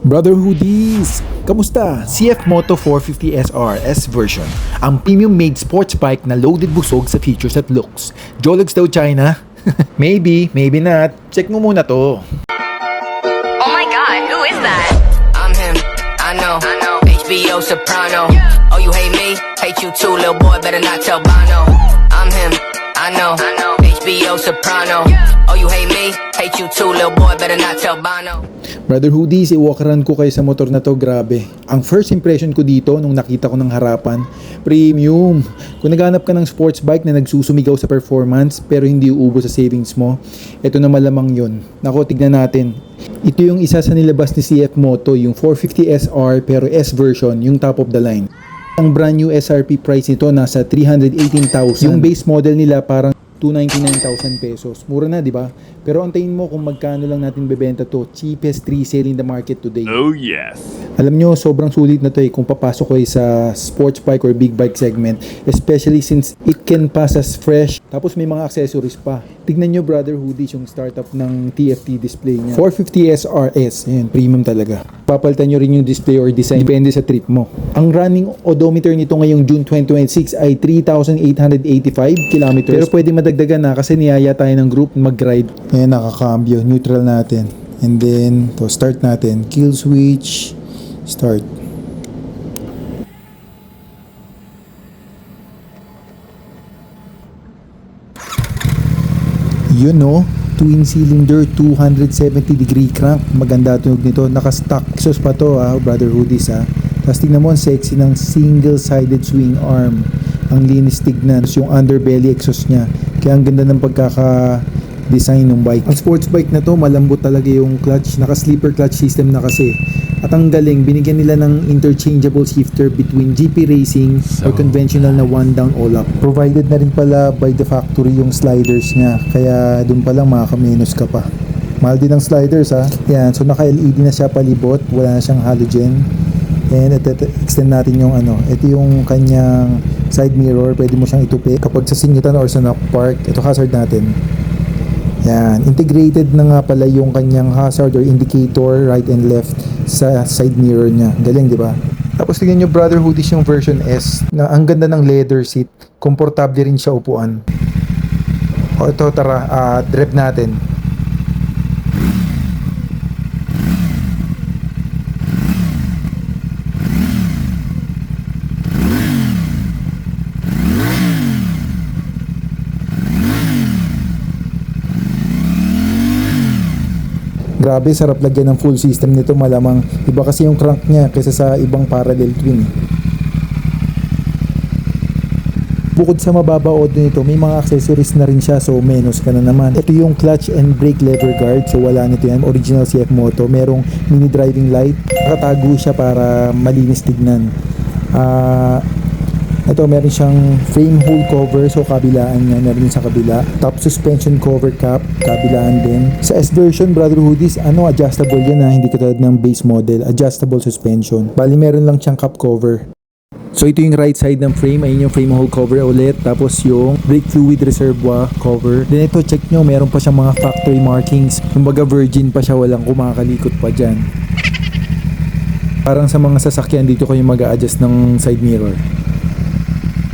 Brother Hoodies! Kamusta? CF Moto 450 SR S version. Ang premium made sports bike na loaded busog sa features at looks. Jologs daw China? Maybe, maybe not. Check mo muna to. Oh my god, who is that? I'm him, I know. HBO Soprano. Oh, you hate me? Hate you too, little boy. Better not tell Bono. I'm him, I know. HBO Soprano. Oh, you hate me? Hate you too, little boy. Better not tell Bono. Brother Hoodies, i-walkeran ko kayo sa motor na to, grabe. Ang first impression ko dito nung nakita ko ng harapan, premium. Kung naghanap ka ng sports bike na nagsusumigaw sa performance pero hindi uubos sa savings mo, ito na malamang yun. Nako, tignan natin. Ito yung isa sa nilabas ni CF Moto, yung 450 SR pero S version, yung top of the line. Ang brand new SRP price nito nasa 318,000. Yung base model nila parang 299,000 pesos. Mura na, di ba? Pero antayin mo kung magkano lang natin bebenta to. Cheapest resale in the market today. Oh yes. Alam nyo, sobrang sulit na to kung papasok kayo sa sports bike or big bike segment. Especially since it can pass as fresh. Tapos may mga accessories pa. Tignan nyo, Brother Hoodies, yung startup ng TFT display niya. 450 SRS. Ayan, premium talaga. Papalitan nyo rin yung display or design. Depende sa trip mo. Ang running odometer nito ngayong June 2026 ay 3,885 kilometers. Pero pwede madagdagan na kasi niyaya tayo ng group mag-ride. Ayan, nakakambyo. Neutral natin. And then, to start natin. Kill switch. Start. Yun no, twin cylinder 270 degree crank. Maganda tunog nito. Naka-stock exhaust pa to Brother Hoodies Tapos tignan mo ang sexy ng single sided swing arm. Ang linis tignan. Tapos yung underbelly exhaust nya. Kaya ang ganda ng pagkaka-design ng bike. Ang sports bike na to, malambot talaga yung clutch. Naka-sleeper clutch system na kasi. At ang galing, binigyan nila ng interchangeable shifter between GP racing or conventional na one down all up. Provided na rin pala by the factory yung sliders niya. Kaya dun pa lang makakamenos ka pa. Mahal din ang sliders Yan, so naka-LED na siya palibot. Wala na siyang halogen. And extend natin yung ito yung kanyang side mirror. Pwede mo siyang itupi kapag sa singitan or sa knock park. Ito hazard natin. Yan, integrated na nga pala yung kanyang hazard or indicator right and left sa side mirror niya. Galing, di ba? Tapos tingnan nyo, Brother Hoodies, yung version S na ang ganda ng leather seat. Komportable rin siya upuan. O ito, tara, drive natin. Grabe, sarap lagyan ng full system nito, malamang iba kasi yung crank niya kaysa sa ibang parallel twin. Bukod sa mababa audio nito, may mga accessories na rin siya, so menos ka na naman. Ito yung clutch and brake lever guard, so wala nito yan. Original CF Moto, merong mini driving light, nakatago siya para malinis tignan. Ito, meron siyang frame hole cover, so kabilaan niya, meron sa kabila. Top suspension cover cap, kabilaan din. Sa S version, Brother Hoodies, adjustable yan hindi katulad ng base model. Adjustable suspension. Bali, meron lang siyang cap cover. So ito yung right side ng frame, ayun yung frame hole cover ulit. Tapos yung brake fluid reservoir cover. Then ito, check nyo, meron pa siyang mga factory markings. Kumbaga virgin pa siya, walang kumakalikot pa dyan. Parang sa mga sasakyan, dito kayo mag-a-adjust ng side mirror.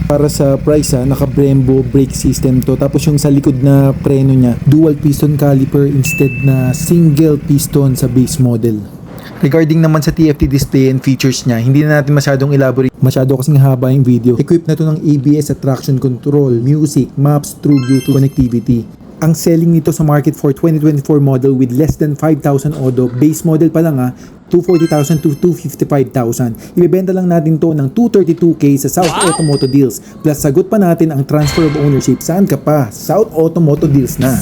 Para sa price naka-Brembo brake system to. Tapos yung sa likod na preno niya, dual piston caliper instead na single piston sa base model. Regarding naman sa TFT display and features niya, hindi na natin masyadong elaborate. Masyado kasing haba yung video. Equipped na to ng ABS at traction control, music, maps, through Bluetooth connectivity. Ang selling nito sa market for 2024 model with less than 5,000 odo, base model pa lang 240,000 to 255,000. Ibebenta lang natin to ng 232k sa South Automoto Deals. Plus sagot pa natin ang transfer of ownership. Saan ka pa? South Automoto Deals na.